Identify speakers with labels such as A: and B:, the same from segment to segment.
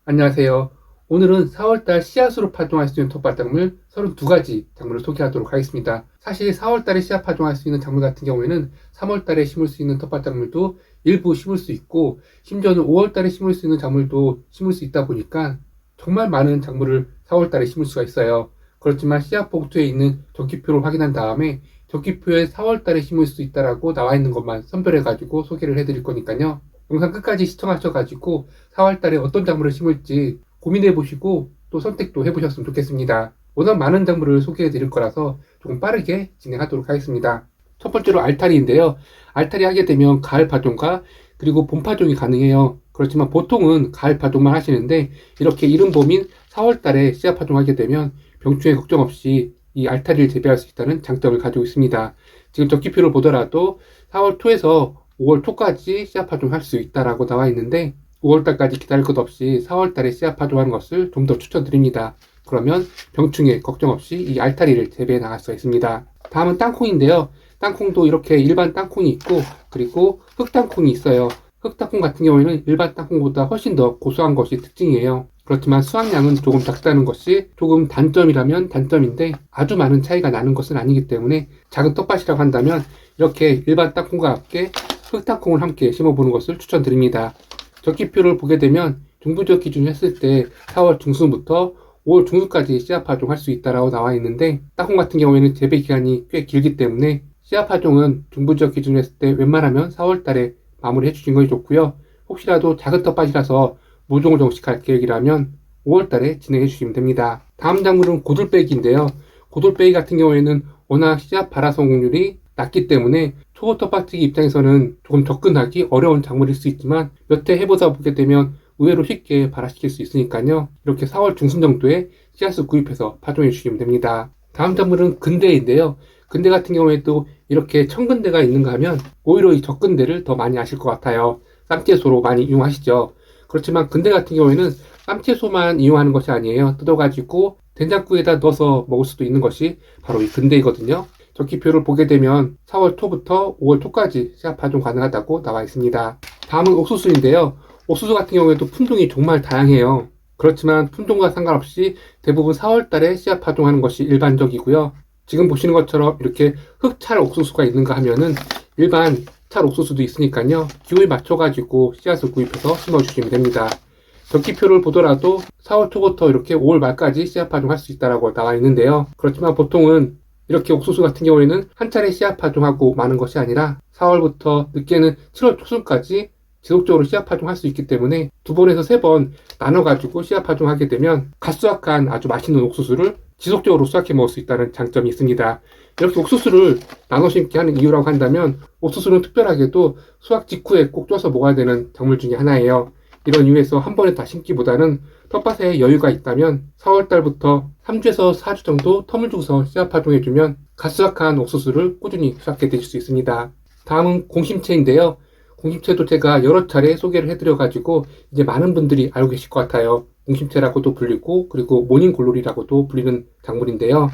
A: 안녕하세요. 오늘은 4월달 씨앗으로 파종할 수 있는 텃밭작물 32가지 작물을 소개하도록 하겠습니다. 사실 4월달에 씨앗 파종할 수 있는 작물 같은 경우에는 3월달에 심을 수 있는 텃밭작물도 일부 심을 수 있고, 심지어는 5월달에 심을 수 있는 작물도 심을 수 있다 보니까 정말 많은 작물을 4월달에 심을 수가 있어요. 그렇지만 씨앗 봉투에 있는 적기표를 확인한 다음에 적기표에 4월달에 심을 수 있다라고 나와 있는 것만 선별해가지고 소개를 해드릴 거니까요. 영상 끝까지 시청하셔가지고 4월달에 어떤 작물을 심을지 고민해보시고 또 선택도 해보셨으면 좋겠습니다. 워낙 많은 작물을 소개해드릴 거라서 조금 빠르게 진행하도록 하겠습니다. 첫 번째로 알타리인데요. 알타리 하게 되면 가을 파종과 그리고 봄 파종이 가능해요. 그렇지만 보통은 가을 파종만 하시는데, 이렇게 이른 봄인 4월달에 씨앗 파종하게 되면 병충해 걱정 없이 이 알타리를 재배할 수 있다는 장점을 가지고 있습니다. 지금 적기표를 보더라도 4월 초에서 5월 초까지 씨앗 파종할 수 있다라고 나와 있는데, 5월달까지 기다릴 것 없이 4월달에 씨앗 파종하는 것을 좀 더 추천드립니다. 그러면 병충해 걱정 없이 이 알타리를 재배해 나갈 수가 있습니다. 다음은 땅콩인데요. 땅콩도 이렇게 일반 땅콩이 있고, 그리고 흑땅콩이 있어요. 흑땅콩 같은 경우에는 일반 땅콩보다 훨씬 더 고소한 것이 특징이에요. 그렇지만 수확량은 조금 작다는 것이 조금 단점이라면 단점인데, 아주 많은 차이가 나는 것은 아니기 때문에 작은 텃밭이라고 한다면 이렇게 일반 땅콩과 함께 흑땅콩을 함께 심어보는 것을 추천드립니다. 적기표를 보게 되면 중부지역 기준으로 했을 때 4월 중순부터 5월 중순까지 씨앗 파종할 수 있다라고 나와 있는데, 땅콩 같은 경우에는 재배 기간이 꽤 길기 때문에 씨앗 파종은 중부지역 기준으로 했을 때 웬만하면 4월달에 마무리 해주시는 것이 좋고요. 혹시라도 작은 텃밭이라서 모종을 정식할 계획이라면 5월달에 진행해 주시면 됩니다. 다음 작물은 고들빼기인데요. 고들빼기 같은 경우에는 워낙 씨앗 발화 성공률이 낮기 때문에 초보 텃밭이기 입장에서는 조금 접근하기 어려운 작물일 수 있지만, 몇 해 해보다 보게 되면 의외로 쉽게 발화시킬 수 있으니까요. 이렇게 4월 중순 정도에 씨앗을 구입해서 파종해 주시면 됩니다. 다음 작물은 근대인데요. 근대 같은 경우에도 이렇게 청근대가 있는가 하면 오히려 이 적근대를 더 많이 아실 것 같아요. 쌈채소로 많이 이용하시죠. 그렇지만 근대 같은 경우에는 쌈채소만 이용하는 것이 아니에요. 뜯어가지고 된장국에다 넣어서 먹을 수도 있는 것이 바로 이 근대이거든요. 적기표를 보게 되면 4월 초부터 5월 초까지 씨앗 파종 가능하다고 나와 있습니다. 다음은 옥수수인데요. 옥수수 같은 경우에도 품종이 정말 다양해요. 그렇지만 품종과 상관없이 대부분 4월 달에 씨앗 파종하는 것이 일반적이고요. 지금 보시는 것처럼 이렇게 흑찰 옥수수가 있는가 하면은 일반 찰 옥수수도 있으니까요. 기호에 맞춰가지고 씨앗을 구입해서 심어주시면 됩니다. 적기표를 보더라도 4월 초부터 이렇게 5월 말까지 씨앗 파종할 수 있다고 나와 있는데요. 그렇지만 보통은 이렇게 옥수수 같은 경우에는 한 차례 씨앗 파종하고 마는 것이 아니라 4월부터 늦게는 7월 초순까지 지속적으로 씨앗 파종할 수 있기 때문에 2번에서 3번 나눠가지고 씨앗 파종하게 되면 갓 수확한 아주 맛있는 옥수수를 지속적으로 수확해 먹을 수 있다는 장점이 있습니다. 이렇게 옥수수를 나눠 심기 하는 이유라고 한다면, 옥수수는 특별하게도 수확 직후에 꼭 쪄서 먹어야 되는 작물 중에 하나예요. 이런 이유에서 한 번에 다 심기보다는 텃밭에 여유가 있다면 4월달부터 3주에서 4주 정도 텀을 두고서 씨앗 파종해주면 갓 수확한 옥수수를 꾸준히 수확해 드실 수 있습니다. 다음은 공심채인데요. 공심채도 제가 여러 차례 소개를 해드려가지고 이제 많은 분들이 알고 계실 것 같아요. 공심채라고도 불리고, 그리고 모닝글로리라고도 불리는 작물인데요.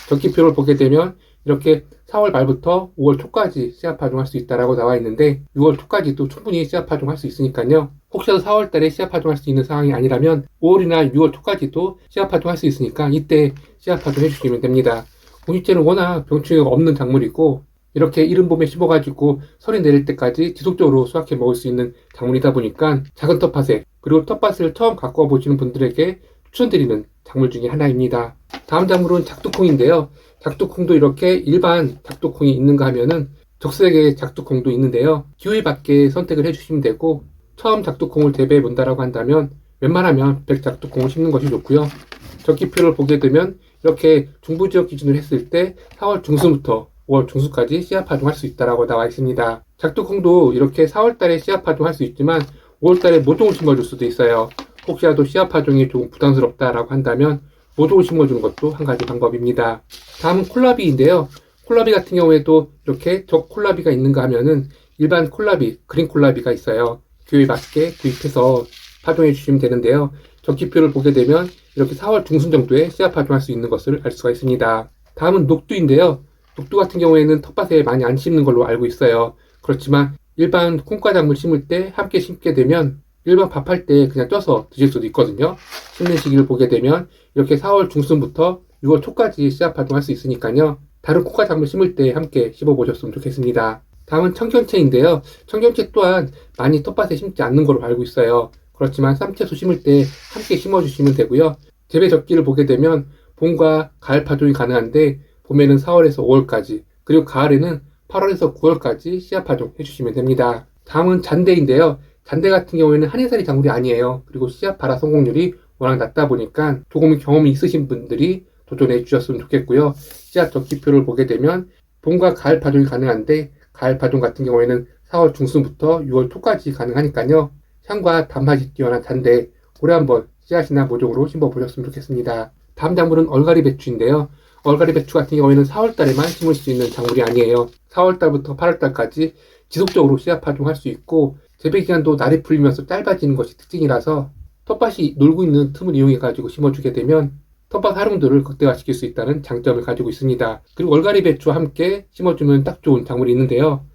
A: 적기표를 보게 되면 이렇게 4월 말부터 5월 초까지 씨앗 파종할 수 있다라고 나와 있는데, 6월 초까지도 충분히 씨앗 파종할 수 있으니까요. 혹시라도 4월 달에 씨앗 파종할 수 있는 상황이 아니라면 5월이나 6월 초까지도 씨앗 파종할 수 있으니까 이때 씨앗 파종해 주시면 됩니다. 공심채는 워낙 병충해가 없는 작물이고, 이렇게 이른 봄에 심어가지고 설이 내릴 때까지 지속적으로 수확해 먹을 수 있는 작물이다 보니까 작은 텃밭에, 그리고 텃밭을 처음 가꾸어 보시는 분들에게 추천드리는 작물 중에 하나입니다. 다음 작물은 작두콩인데요. 작두콩도 이렇게 일반 작두콩이 있는가 하면은 적색의 작두콩도 있는데요. 기호에 맞게 선택을 해주시면 되고, 처음 작두콩을 재배해 본다라고 한다면 웬만하면 백작두콩을 심는 것이 좋고요. 적기표를 보게 되면 이렇게 중부지역 기준으로 했을 때 4월 중순부터 5월 중순까지 씨앗 파종할 수 있다라고 나와 있습니다. 작두콩도 이렇게 4월 달에 씨앗 파종할 수 있지만 5월 달에 모종을 심어줄 수도 있어요. 혹시라도 씨앗 파종이 조금 부담스럽다라고 한다면 모종을 심어주는 것도 한 가지 방법입니다. 다음은 콜라비인데요. 콜라비 같은 경우에도 이렇게 적 콜라비가 있는가 하면은 일반 콜라비, 그린 콜라비가 있어요. 기호에 맞게 구입해서 파종해 주시면 되는데요. 적기표를 보게 되면 이렇게 4월 중순 정도에 씨앗 파종할 수 있는 것을 알 수가 있습니다. 다음은 녹두인데요. 녹두 같은 경우에는 텃밭에 많이 안 심는 걸로 알고 있어요. 그렇지만 일반 콩과 작물 심을 때 함께 심게 되면 일반 밥할 때 그냥 쪄서 드실 수도 있거든요. 심는 시기를 보게 되면 이렇게 4월 중순부터 6월 초까지 씨앗 파종할 수 있으니까요. 다른 코카 작물 심을 때 함께 심어보셨으면 좋겠습니다. 다음은 청경채인데요. 청경채 또한 많이 텃밭에 심지 않는 걸로 알고 있어요. 그렇지만 쌈채소 심을 때 함께 심어주시면 되고요. 재배 적기를 보게 되면 봄과 가을 파종이 가능한데 봄에는 4월에서 5월까지 그리고 가을에는 8월에서 9월까지 씨앗 파종 해주시면 됩니다. 다음은 잔대인데요. 잔대 같은 경우에는 한해살이 작물이 아니에요. 그리고 씨앗 발화 성공률이 워낙 낮다 보니까 조금 경험이 있으신 분들이 도전해 주셨으면 좋겠고요. 씨앗 적기표를 보게 되면 봄과 가을 파종이 가능한데 가을 파종 같은 경우에는 4월 중순부터 6월 초까지 가능하니까요. 향과 단맛이 뛰어난 잔대 올해 한번 씨앗이나 모종으로 심어보셨으면 좋겠습니다. 다음 작물은 얼갈이 배추인데요. 얼갈이 배추 같은 경우에는 4월달에만 심을 수 있는 작물이 아니에요. 4월달부터 8월달까지 지속적으로 씨앗 파종할 수 있고 재배 기간도 날이 풀리면서 짧아지는 것이 특징이라서 텃밭이 놀고 있는 틈을 이용해 가지고 심어주게 되면 텃밭 활용도를 극대화시킬 수 있다는 장점을 가지고 있습니다. 그리고 얼갈이 배추와 함께 심어주면 딱 좋은 작물이 있는데요.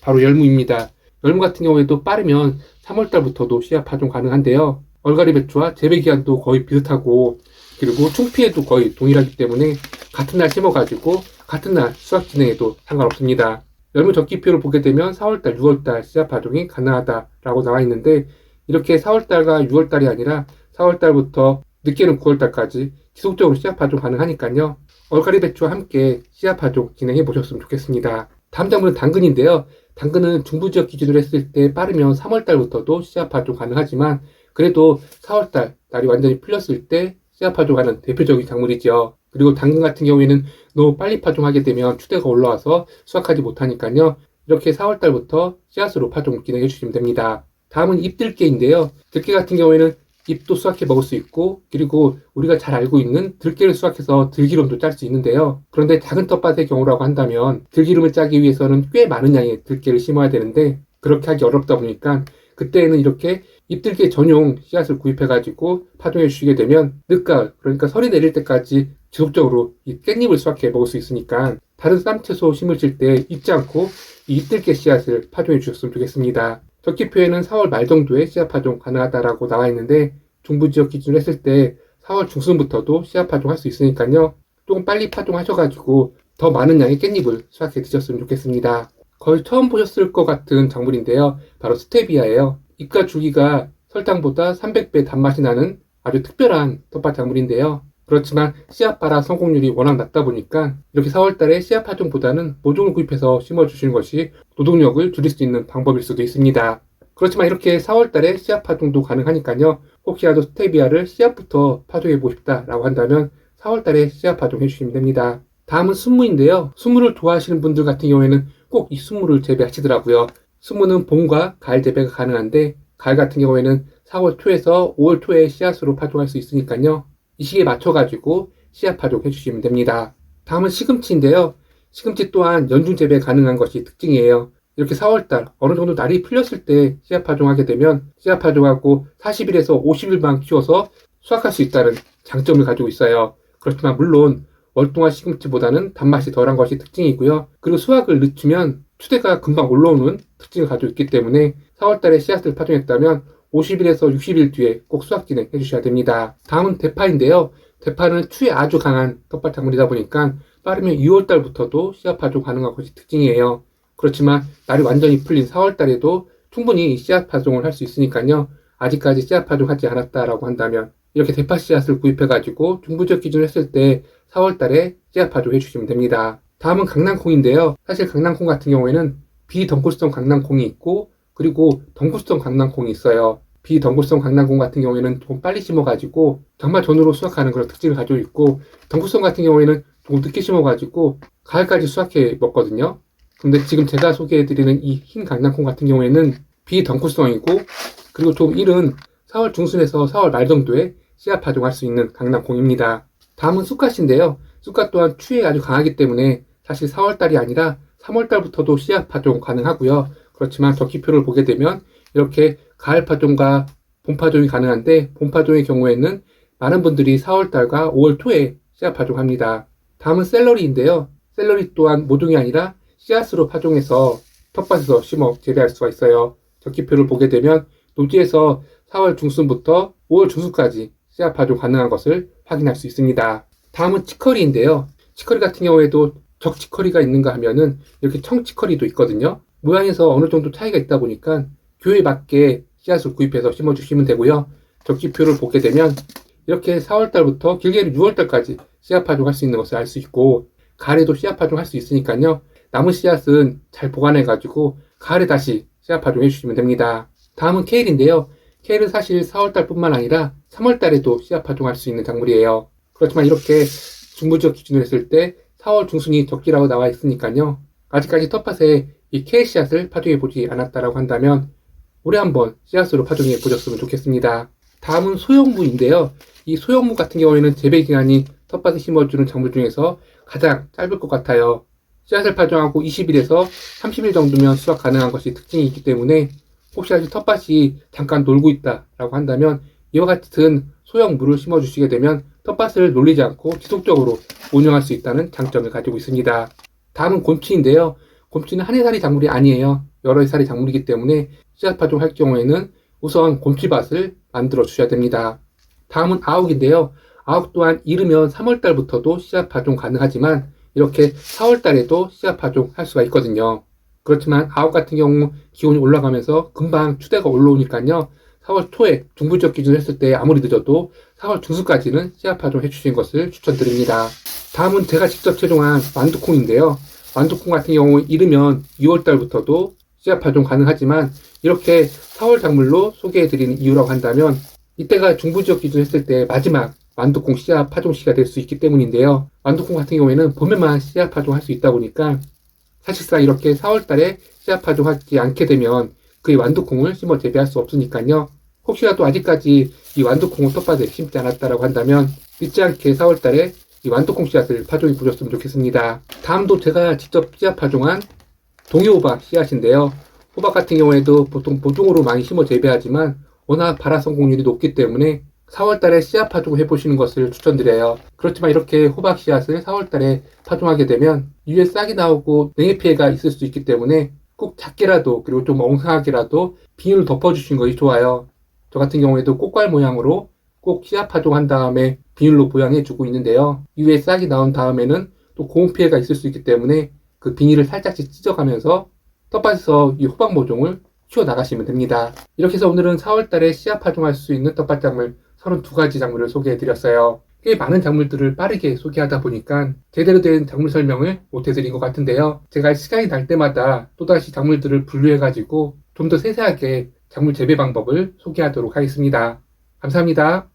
A: 바로 열무입니다. 열무 같은 경우에도 빠르면 3월달부터도 씨앗 파종 가능한데요. 얼갈이 배추와 재배 기간도 거의 비슷하고 그리고 충피에도 거의 동일하기 때문에 같은 날 심어가지고 같은 날 수확 진행해도 상관없습니다. 열무 적기표를 보게 되면 4월달, 6월달 씨앗 파종이 가능하다라고 나와 있는데 이렇게 4월달과 6월달이 아니라 4월달부터 늦게는 9월달까지 지속적으로 씨앗 파종 가능하니까요. 얼갈이 배추와 함께 씨앗 파종 진행해 보셨으면 좋겠습니다. 다음 작물은 당근인데요. 당근은 중부지역 기준으로 했을 때 빠르면 3월달부터도 씨앗 파종 가능하지만 그래도 4월달 날이 완전히 풀렸을 때 씨앗 파종하는 대표적인 작물이죠. 그리고 당근 같은 경우에는 너무 빨리 파종하게 되면 추대가 올라와서 수확하지 못하니까요. 이렇게 4월달부터 씨앗으로 파종 진행해 주시면 됩니다. 다음은 잎들깨인데요. 들깨 같은 경우에는 잎도 수확해 먹을 수 있고 그리고 우리가 잘 알고 있는 들깨를 수확해서 들기름도 짤 수 있는데요. 그런데 작은 텃밭의 경우라고 한다면 들기름을 짜기 위해서는 꽤 많은 양의 들깨를 심어야 되는데 그렇게 하기 어렵다 보니까 그때는 이렇게 잎들깨 전용 씨앗을 구입해 가지고 파종해 주시게 되면 늦가을 그러니까 설이 내릴 때까지 지속적으로 이 깻잎을 수확해 먹을 수 있으니까 다른 쌈채소 심으실 때 잊지 않고 이 잎들깨 씨앗을 파종해 주셨으면 좋겠습니다. 적기표에는 4월 말 정도에 씨앗 파종 가능하다라고 나와 있는데 중부 지역 기준으로 했을 때 4월 중순부터도 씨앗 파종할 수 있으니까요. 조금 빨리 파종하셔가지고 더 많은 양의 깻잎을 수확해 드셨으면 좋겠습니다. 거의 처음 보셨을 것 같은 작물인데요. 바로 스테비아예요. 잎과 줄기가 설탕보다 300배 단맛이 나는 아주 특별한 텃밭 작물인데요. 그렇지만 씨앗 발화 성공률이 워낙 낮다 보니까 이렇게 4월달에 씨앗 파종보다는 모종을 구입해서 심어주시는 것이 노동력을 줄일 수 있는 방법일 수도 있습니다. 그렇지만 이렇게 4월달에 씨앗 파종도 가능하니까요. 혹시라도 스테비아를 씨앗부터 파종해보고 싶다라고 한다면 4월달에 씨앗 파종해 주시면 됩니다. 다음은 순무인데요. 순무를 좋아하시는 분들 같은 경우에는 꼭 이 순무를 재배하시더라고요. 순무는 봄과 가을 재배가 가능한데 가을 같은 경우에는 4월 초에서 5월 초에 씨앗으로 파종할 수 있으니까요. 이 시기에 맞춰가지고 씨앗 파종 해주시면 됩니다. 다음은 시금치인데요. 시금치 또한 연중 재배 가능한 것이 특징이에요. 이렇게 4월달 어느 정도 날이 풀렸을 때 씨앗 파종하게 되면 씨앗 파종하고 40일에서 50일만 키워서 수확할 수 있다는 장점을 가지고 있어요. 그렇지만 물론 월동화 시금치보다는 단맛이 덜한 것이 특징이고요. 그리고 수확을 늦추면 추대가 금방 올라오는 특징을 가지고 있기 때문에 4월달에 씨앗을 파종했다면 50일에서 60일 뒤에 꼭 수확 진행해 주셔야 됩니다. 다음은 대파인데요. 대파는 추에 아주 강한 텃밭 작물이다 보니까 빠르면 2월달부터도 씨앗 파종 가능한 것이 특징이에요. 그렇지만 날이 완전히 풀린 4월달에도 충분히 씨앗 파종을 할 수 있으니까요. 아직까지 씨앗 파종하지 않았다라고 한다면 이렇게 대파 씨앗을 구입해가지고 중부지역 기준으로 했을 때 4월달에 씨앗 파종해 주시면 됩니다. 다음은 강낭콩인데요. 사실 강낭콩 같은 경우에는 비덩굴성 강낭콩이 있고 그리고 덩굴성 강낭콩이 있어요. 비덩굴성 강낭콩 같은 경우에는 좀 빨리 심어가지고 장마 전후로 수확하는 그런 특징을 가지고 있고 덩굴성 같은 경우에는 조금 늦게 심어가지고 가을까지 수확해 먹거든요. 근데 지금 제가 소개해드리는 이 흰 강낭콩 같은 경우에는 비덩굴성이고 그리고 좀 이른 4월 중순에서 4월 말 정도에 씨앗 파종할 수 있는 강낭콩입니다. 다음은 쑥갓인데요. 쑥갓 또한 추위에 아주 강하기 때문에 사실 4월달이 아니라 3월달부터도 씨앗 파종 가능하고요. 그렇지만 적기표를 보게 되면 이렇게 가을 파종과 봄 파종이 가능한데 봄 파종의 경우에는 많은 분들이 4월달과 5월 초에 씨앗 파종합니다. 다음은 샐러리인데요. 샐러리 또한 모종이 아니라 씨앗으로 파종해서 텃밭에서 심어 재배할 수가 있어요. 적기표를 보게 되면 노지에서 4월 중순부터 5월 중순까지 씨앗 파종 가능한 것을 확인할 수 있습니다. 다음은 치커리인데요. 치커리 같은 경우에도 적치커리가 있는가 하면은 이렇게 청치커리도 있거든요. 모양에서 어느 정도 차이가 있다 보니까 교에 맞게 씨앗을 구입해서 심어주시면 되고요. 적지표를 보게 되면 이렇게 4월달부터 길게는 6월달까지 씨앗 파종할 수 있는 것을 알 수 있고, 가을에도 씨앗 파종할 수 있으니까요. 남은 씨앗은 잘 보관해가지고 가을에 다시 씨앗 파종해 주시면 됩니다. 다음은 케일인데요. 케일은 사실 4월달뿐만 아니라 3월달에도 씨앗 파종할 수 있는 작물이에요. 그렇지만 이렇게 중부지역 기준으로 했을 때 4월 중순이 적기라고 나와 있으니까요. 아직까지 텃밭에 이 케일 씨앗을 파종해 보지 않았다라고 한다면 올해 한번 씨앗으로 파종해 보셨으면 좋겠습니다. 다음은 소형무인데요. 이 소형무 같은 경우에는 재배 기간이 텃밭에 심어주는 작물 중에서 가장 짧을 것 같아요. 씨앗을 파종하고 20일에서 30일 정도면 수확 가능한 것이 특징이 있기 때문에 혹시 아직 텃밭이 잠깐 놀고 있다라고 한다면 이와 같은 소형무를 심어주시게 되면 텃밭을 놀리지 않고 지속적으로 운영할 수 있다는 장점을 가지고 있습니다. 다음은 곰치인데요. 곰치는 한 해살이 작물이 아니에요. 여러 해살이 작물이기 때문에 씨앗 파종할 경우에는 우선 곰치밭을 만들어 주셔야 됩니다. 다음은 아욱인데요. 아욱 또한 이르면 3월달부터도 씨앗 파종 가능하지만 이렇게 4월달에도 씨앗 파종할 수가 있거든요. 그렇지만 아욱 같은 경우 기온이 올라가면서 금방 추대가 올라오니까요. 4월 초에 중부지역 기준으로 했을 때 아무리 늦어도 4월 중순까지는 씨앗 파종 해주시는 것을 추천드립니다. 다음은 제가 직접 채종한 완두콩인데요. 완두콩 같은 경우 이르면 6월달부터도 씨앗 파종 가능하지만 이렇게 4월 작물로 소개해드리는 이유라고 한다면 이때가 중부지역 기준으로 했을 때 마지막 완두콩 씨앗 파종 시기가 될 수 있기 때문인데요. 완두콩 같은 경우에는 봄에만 씨앗 파종할 수 있다 보니까 사실상 이렇게 4월달에 씨앗 파종하지 않게 되면 그 완두콩을 심어 재배할 수 없으니까요. 혹시라도 아직까지 이 완두콩을 텃밭에 심지 않았다라고 한다면 늦지 않게 4월달에 이 완두콩 씨앗을 파종해 보셨으면 좋겠습니다. 다음도 제가 직접 씨앗 파종한 동해호박 씨앗인데요. 호박 같은 경우에도 보통 보종으로 많이 심어 재배하지만 워낙 발화 성공률이 높기 때문에 4월달에 씨앗 파종을 해보시는 것을 추천드려요. 그렇지만 이렇게 호박 씨앗을 4월달에 파종하게 되면 위에 싹이 나오고 냉해 피해가 있을 수 있기 때문에 꼭 작게라도 그리고 좀 엉성하게라도 비닐을 덮어주시는 것이 좋아요. 저 같은 경우에도 꽃갈 모양으로 꼭 씨앗 파종한 다음에 비닐로 보양해주고 있는데요. 위에 싹이 나온 다음에는 또 고온 피해가 있을 수 있기 때문에 그 비닐을 살짝씩 찢어가면서 텃밭에서 이 호박 모종을 키워 나가시면 됩니다. 이렇게 해서 오늘은 4월달에 씨앗 파종할 수 있는 텃밭 작물 32가지 작물을 소개해드렸어요. 꽤 많은 작물들을 빠르게 소개하다 보니까 제대로 된 작물 설명을 못해드린 것 같은데요. 제가 시간이 날 때마다 또다시 작물들을 분류해가지고 좀 더 세세하게 작물 재배 방법을 소개하도록 하겠습니다. 감사합니다.